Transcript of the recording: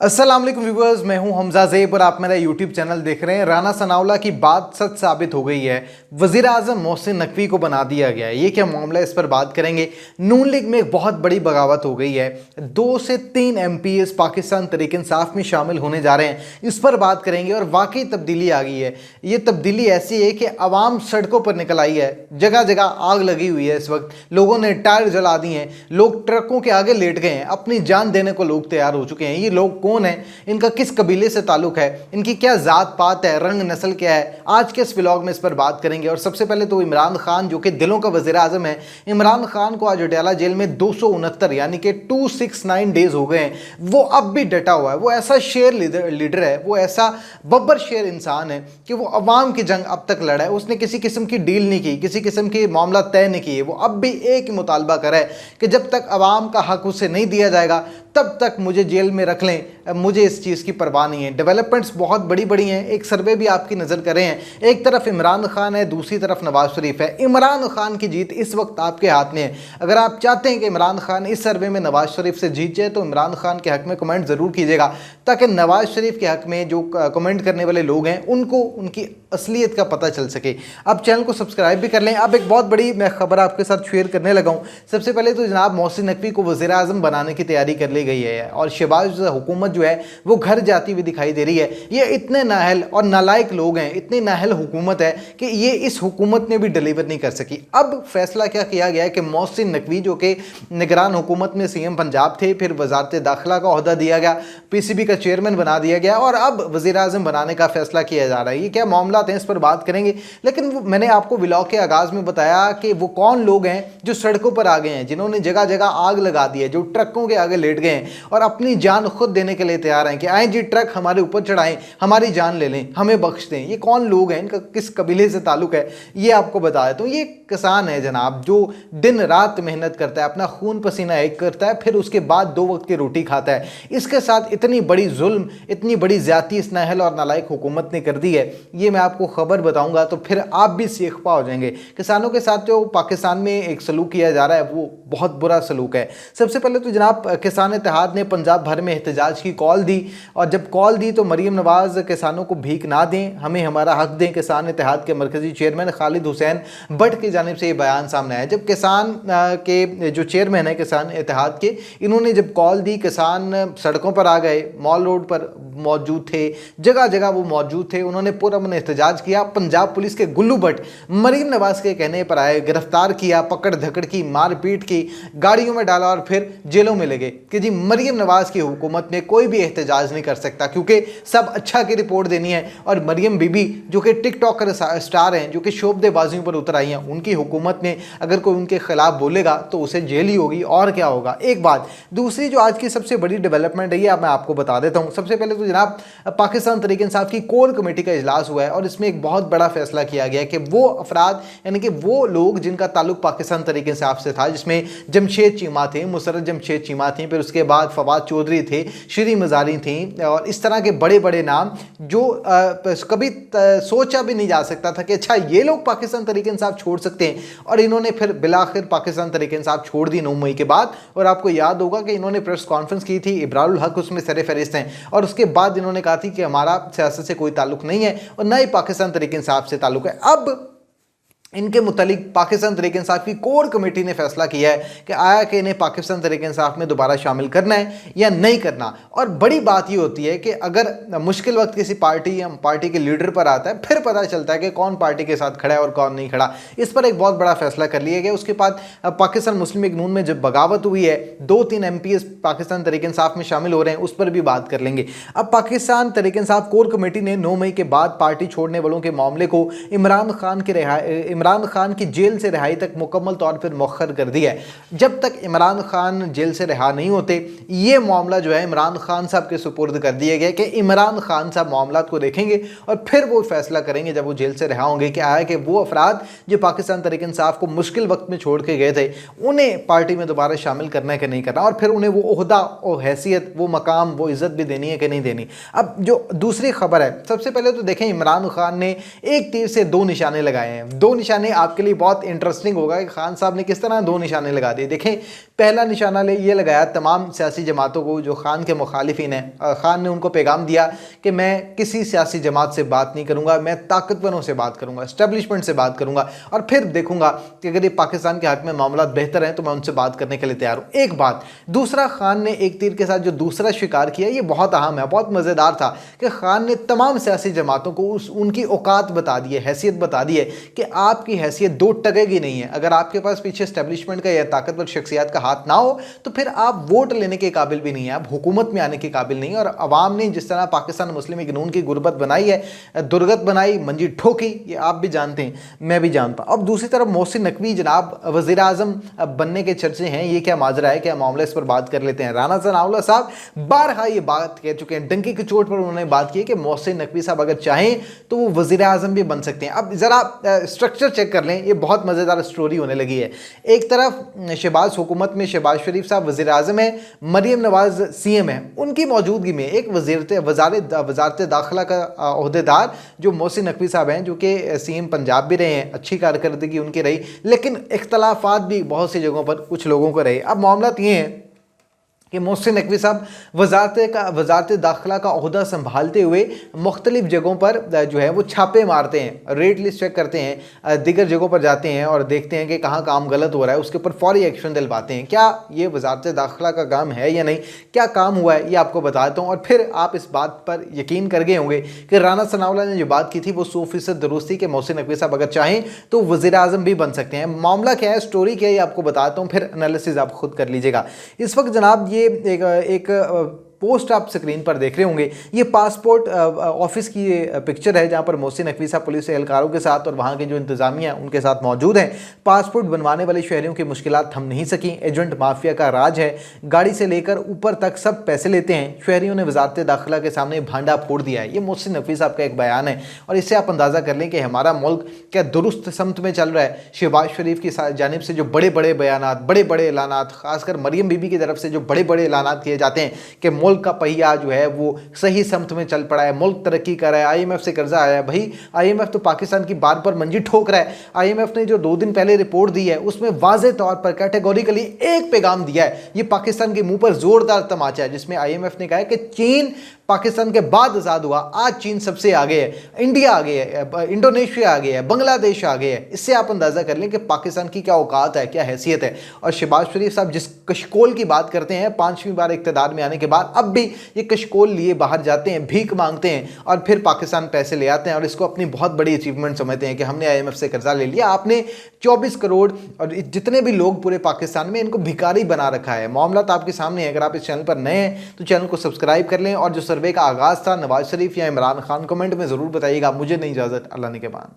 अस्सलाम वालेकुम व्यूवर्स, मैं हूं हमजा ज़ेब और आप मेरा यूट्यूब चैनल देख रहे हैं। राना सनाउल्लाह की बात सच साबित हो गई है। वज़ीर आज़म मोहसिन नकवी को बना दिया गया है। ये क्या मामला है, इस पर बात करेंगे। नून लीग में एक बहुत बड़ी बगावत हो गई है। 2 से 3 MPs पाकिस्तान तहरीक इंसाफ में शामिल होने जा रहे हैं, इस पर बात करेंगे। और वाकई तब्दीली आ गई है। ये तब्दीली ऐसी है कि आवाम सड़कों पर निकल आई है। जगह जगह आग लगी हुई है। इस वक्त लोगों ने टायर जला दिए हैं, लोग ट्रकों के आगे लेट गए हैं, अपनी जान देने को लोग तैयार हो चुके हैं। ये लोग कौन है, इनका किस कबीले से ताल्लुक है, इनकी क्या जात पात है, रंग नस्ल क्या है, आज के इस व्लॉग में इस पर बात करेंगे। और सबसे पहले तो इमरान खान, जो कि दिलों का वज़ीर आज़म है, इमरान खान को आज अडयाला जेल में 269 यानी कि 269 डेज हो गए हैं। वो अब भी डटा हुआ है। वो ऐसा शेर लीडर है, वो ऐसा बब्बर शेर इंसान है कि वो अवाम की जंग अब तक लड़ा है। उसने किसी किस्म की डील नहीं की, किसी किस्म की मामला तय नहीं किए। वो अब भी एक ही मुतालबा कर रहा है कि जब तक अवाम का हक उसे नहीं दिया जाएगा तब तक मुझे जेल में रख लें, मुझे इस चीज़ की परवाह नहीं है। डेवलपमेंट्स बहुत बड़ी बड़ी हैं। एक सर्वे भी आपकी नज़र कर रहे हैं, एक तरफ इमरान खान है, दूसरी तरफ नवाज शरीफ है। इमरान खान की जीत इस वक्त आपके हाथ में है। अगर आप चाहते हैं कि इमरान खान इस सर्वे में नवाज शरीफ से जीत जाए तो इमरान खान के हक में कमेंट ज़रूर कीजिएगा, ताकि नवाज शरीफ के हक में जो कमेंट करने वाले लोग हैं उनको उनकी असलियत का पता चल सके। आप चैनल को सब्सक्राइब भी कर लें। अब एक बहुत बड़ी मैं खबर आपके साथ शेयर करने लगा हूँ। सबसे पहले तो जनाब मोहसिन नकवी को वज़ीर आज़म बनाने की तैयारी कर ली गई है और शहबाज हुकूमत जो है वो घर जाती हुई दिखाई दे रही है। ये इतने नाअहल और नालायक लोग हैं, इतनी नाअहल हुकूमत है कि ये इस हुकूमत ने भी डिलीवर नहीं कर सकी। अब फैसला क्या किया गया है कि मोहसिन नकवी, जो कि निगरान हुकूमत में CM पंजाब थे, फिर वजारत दाखिला का ओहदा दिया गया, PCB का चेयरमैन बना दिया गया और अब वज़ीर आज़म बनाने का फैसला किया जा रहा है। ये क्या मामला हैं, इस पर बात करेंगे। लेकिन मैंने आपको व्लॉग के आगाज़ में बताया कि वो कौन लोग हैं जो सड़कों पर आ गए हैं, जिन्होंने जगह जगह आग लगा दी है, जो ट्रकों के आगे लेट गए हैं और अपनी जान खुद देने के लिए तैयार हैं कि आए जी, ट्रक हमारे ऊपर चढ़ाएं, हमारी जान ले लें, हमें बख्श दें। ये कौन लोग हैं, इनका किस कबीले से ताल्लुक है, ये आपको बता देता हूँ। ये किसान है जनाब, जो दिन रात मेहनत करता है, अपना खून पसीना एक करता है, फिर उसके बाद 2 वक्त की रोटी खाता है। इसके साथ इतनी बड़ी जुल्म, इतनी बड़ी ज्यादती इस नाअहल और नालायक हुकूमत ने कर दी है, ये मैं आपको खबर बताऊंगा तो फिर आप भी सीखपा हो जाएंगे। किसानों के साथ जो पाकिस्तान में एक सलूक किया जा रहा है वो बहुत बुरा सलूक है। सबसे पहले तो जनाब किसान इत्तेहाद ने पंजाब भर में एहतजाज की कॉल दी और जब कॉल दी तो मरीम नवाज किसानों को भीख ना दें, हमें हमारा हक दें। किसान इत्तेहाद के मरकजी चेयरमैन खालिद हुसैन भट्ट की जानिब से ये बयान सामने आया। जब किसान के जो चेयरमैन है किसान इत्तेहाद के, इन्होंने जब कॉल दी, किसान सड़कों पर आ गए, मॉल रोड पर मौजूद थे, जगह जगह वो मौजूद थे। उन्होंने पुरअमन एहतजाज किया। पंजाब पुलिस के गुल्लू भट्ट मरीम नवाज के कहने पर आए, गिरफ्तार किया, पकड़ धकड़ की, मारपीट की, गाड़ियों में डाला और फिर जेलों में ले गए कि जी मरीम नवाज की हुकूमत में कोई भी एहतजाज नहीं कर सकता क्योंकि सब अच्छा की रिपोर्ट देनी है। और मरीम बीबी जो कि टिकटॉकर स्टार हैं, जो कि शोबदेबाजियों पर उतर आई हैं, उनकी हुकूमत में अगर कोई उनके खिलाफ बोलेगा तो उसे जेल ही होगी और क्या होगा। एक बात। दूसरी जो आज की सबसे बड़ी डेवलपमेंट है, ये मैं आपको बता देता हूँ। सबसे पहले तो जनाब पाकिस्तान तहरीक इंसाफ की कोर कमेटी का इजलास हुआ है और इसमें एक बहुत बड़ा फैसला किया गया कि वो अफराद, यानी कि वो लोग जिनका ताल्लुक पाकिस्तान तहरीक इंसाफ से था, जिसमें जमशेद चीमा थे, मुसर्रत जमशेद चीमा थी, फिर उसके बाद फवाद चौधरी थे, श्री मजारी थी और इस तरह के बड़े बड़े नाम जो कभी सोचा भी नहीं जा सकता था कि अच्छा ये लोग पाकिस्तान तहरीक इंसाफ छोड़ सकते हैं। और इन्होंने फिर बिलाखिर पाकिस्तान तहरीक इंसाफ छोड़ दी 9 मई के बाद। और आपको याद होगा कि इन्होंने प्रेस कॉन्फ्रेंस की थी, इब्रारुल हक उसमें सर फहरिस्त हैं और उसके बाद इन्होंने कहा थी कि हमारा सियासत से कोई ताल्लुक नहीं है और ना ही पाकिस्तान तहरीक इंसाफ से ताल्लुक है। अब इनके मुतालिक पाकिस्तान तहरीक इंसाफ की कोर कमेटी ने फैसला किया है कि आया कि इन्हें पाकिस्तान तहरीक इंसाफ में दोबारा शामिल करना है या नहीं करना। और बड़ी बात ये होती है कि अगर मुश्किल वक्त किसी पार्टी या पार्टी के लीडर पर आता है, फिर पता चलता है कि कौन पार्टी के साथ खड़ा है और कौन नहीं खड़ा। इस पर एक बहुत बड़ा फैसला कर लिया गया। उसके बाद पाकिस्तान मुस्लिम लीग नून में जब बगावत हुई है, 2-3 MPs पाकिस्तान तहरीक इंसाफ में शामिल हो रहे हैं, उस पर भी बात कर लेंगे। अब पाकिस्तान तहरीक इंसाफ कोर कमेटी ने 9 मई के बाद पार्टी छोड़ने वालों के मामले को इमरान खान की जेल से रिहाई तक मुकम्मल तौर पर मौखर कर दिया है। जब तक इमरान खान जेल से रिहा नहीं होते, ये मामला जो है इमरान खान साहब के सुपुर्द कर दिया गया कि इमरान खान साहब मामलात को देखेंगे और फिर वो फैसला करेंगे जब वो जेल से रिहा होंगे कि आया कि वो अफराद जो पाकिस्तान तहरीक इंसाफ को मुश्किल वक्त में छोड़ के गए थे, उन्हें पार्टी में दोबारा शामिल करना है कि नहीं करना, और फिर उन्हें वो ओहदा और हैसियत, वो मकाम, वो इज़्ज़त भी देनी है कि नहीं देनी। अब जो दूसरी खबर है, सबसे पहले तो देखें इमरान खान ने एक तीर से 2 निशाने लगाए हैं। 2 निशाने आपके लिए बहुत इंटरेस्टिंग होगा कि खान साहब ने किस तरह 2 निशाने लगा दिए। देखें, पहला निशाना ये लगाया तमाम सियासी जमातों को जो खान के मुखालिफिन हैं। खान ने उनको पैगाम दिया कि मैं किसी सियासी जमात से बात नहीं करूंगा, मैं ताकतवरों से बात करूंगा, एस्टेब्लिशमेंट से बात करूंगा, और फिर देखूंगा कि अगर ये पाकिस्तान के हक में मामला बेहतर हैं तो मैं उनसे बात करने के लिए तैयार हूँ। एक बात। दूसरा, खान ने एक तीर के साथ जो दूसरा शिकार किया ये बहुत अहम है, बहुत मज़ेदार था कि खान ने तमाम सियासी जमातों को उनकी औकात बता दी है, हैसियत बता दी है कि आपकी हैसियत 2 टके की नहीं है। अगर आपके पास पीछे एस्टेब्लिशमेंट का या ताकतवर शख्सियत का हाथ ना हो तो फिर आप वोट लेने के काबिल भी नहीं है, आप हुकूमत में आने के काबिल नहीं है। और अवाम ने जिस तरह पाकिस्तान मुस्लिम लीग नून की गुर्बत बनाई है, दुर्गत बनाई, मंजी ठोकी, ये आप भी जानते हैं, मैं भी जानता हूँ। अब दूसरी तरफ मोहसिन नकवी जनाब वज़ीर आज़म बनने के चर्चे हैं, ये क्या माजरा है, क्या मामला, इस पर बात कर लेते हैं। राना सनाउल्लाह साहब बारहा ये बात कह चुके हैं, डंकी की चोट पर उन्होंने बात की कि मोहसिन नकवी साहब अगर चाहें तो वो वज़ीर आज़म भी बन सकते हैं। अब ज़रा स्ट्रक्चर चेक कर लें, ये बहुत मज़ेदार स्टोरी होने लगी है। एक तरफ शहबाज हुकूमत में शहबाज शरीफ साहब वज़ीर आज़म है, मरीम नवाज़ CM है, उनकी मौजूदगी में एक वजारत दाखिला का अहदेदार जो मोहसिन नकवी साहब हैं, जो कि CM पंजाब भी रहे हैं, अच्छी कारकर्दगी उनकी रही, लेकिन इख्तलाफात भी बहुत सी जगहों पर कुछ लोगों को रहे। अब मामला ये है कि मोहसिन नकवी साहब वजारत दाखिला का ओहदा संभालते हुए मुख्तलिफ जगहों पर जो है वो छापे मारते हैं, रेट लिस्ट चेक करते हैं, दीगर जगहों पर जाते हैं और देखते हैं कि कहाँ काम गलत हो रहा है, उसके ऊपर फौरी एक्शन दिलवाते हैं। क्या ये वजारत दाखिला का काम है या नहीं, क्या काम हुआ है, ये आपको बताता हूँ। और फिर आप इस बात पर यकीन कर गए होंगे कि राना सनाउल्लाह ने जो बात की थी वो 100% दुरुस्त थी कि मोहसिन नकवी साहब अगर चाहें तो वज़ीर आज़म भी बन सकते हैं। मामला क्या है, स्टोरी क्या है, ये आपको बताता हूँ, फिर एनालिसिस आप खुद कर लीजिएगा। इस वक्त जनाब ये एक पोस्ट आप स्क्रीन पर देख रहे होंगे, ये पासपोर्ट ऑफिस की ये पिक्चर है जहाँ पर मोहसिन नकवी साहब पुलिस एहलकारों के साथ और वहाँ के जो इंतजामिया उनके साथ मौजूद हैं। पासपोर्ट बनवाने वाले शहरियों की मुश्किलात थम नहीं सकी, एजेंट माफिया का राज है, गाड़ी से लेकर ऊपर तक सब पैसे लेते हैं, शहरियों ने वजारत दाखिला के सामने भांडा फोड़ दिया है। ये मोहसिन नकवी साहब का एक बयान है और इससे आप अंदाज़ा कर लें कि हमारा मुल्क क्या दुरुस्त समत में चल रहा है। शहबाज शरीफ की जानिब से जो बड़े बड़े बयानात, बड़े बड़े ऐलानात, खासकर मरियम बीबी की तरफ से जो बड़े बड़े ऐलानात किए जाते हैं कि मुल्क का पहिया जो है वो सही समत में चल पड़ा है, मुल्क तरक्की कर रहा है, IMF से कर्जा आया है। भाई IMF तो पाकिस्तान की बार पर मंजी ठोक रहा है। IMF ने जो 2 दिन पहले रिपोर्ट दी है उसमें वाज़े तौर पर कैटेगोरिकली एक पैगाम दिया है, ये पाकिस्तान के मुंह पर जोरदार तमाचा है, जिसमें IMF ने कहा है कि चीन पाकिस्तान के बाद आज़ाद हुआ, आज चीन सबसे आगे है, इंडिया आगे है, इंडोनेशिया आगे है, बांग्लादेश आगे है। इससे आप अंदाज़ा कर लें कि पाकिस्तान की क्या औकात है, क्या हैसियत है। और शहबाज शरीफ साहब जिस कशकोल की बात करते हैं 5वीं बार इक़्तिदार में आने के बाद, अब भी ये कशकोल लिए बाहर जाते हैं, भीख मांगते हैं और फिर पाकिस्तान पैसे ले आते हैं और इसको अपनी बहुत बड़ी अचीवमेंट समझते हैं कि हमने IMF से कर्जा ले लिया। आपने 24 करोड़ और जितने भी लोग पूरे पाकिस्तान में, इनको भिखारी बना रखा है। मामला तो आपके सामने है। अगर आप इस चैनल पर नए हैं तो चैनल को सब्सक्राइब कर लें। और जो सर्वे का आगाज़ था नवाज शरीफ या इमरान खान, कमेंट में ज़रूर बताइएगा। मुझे नहीं इजाज़त, अल्लाह ने के बाद।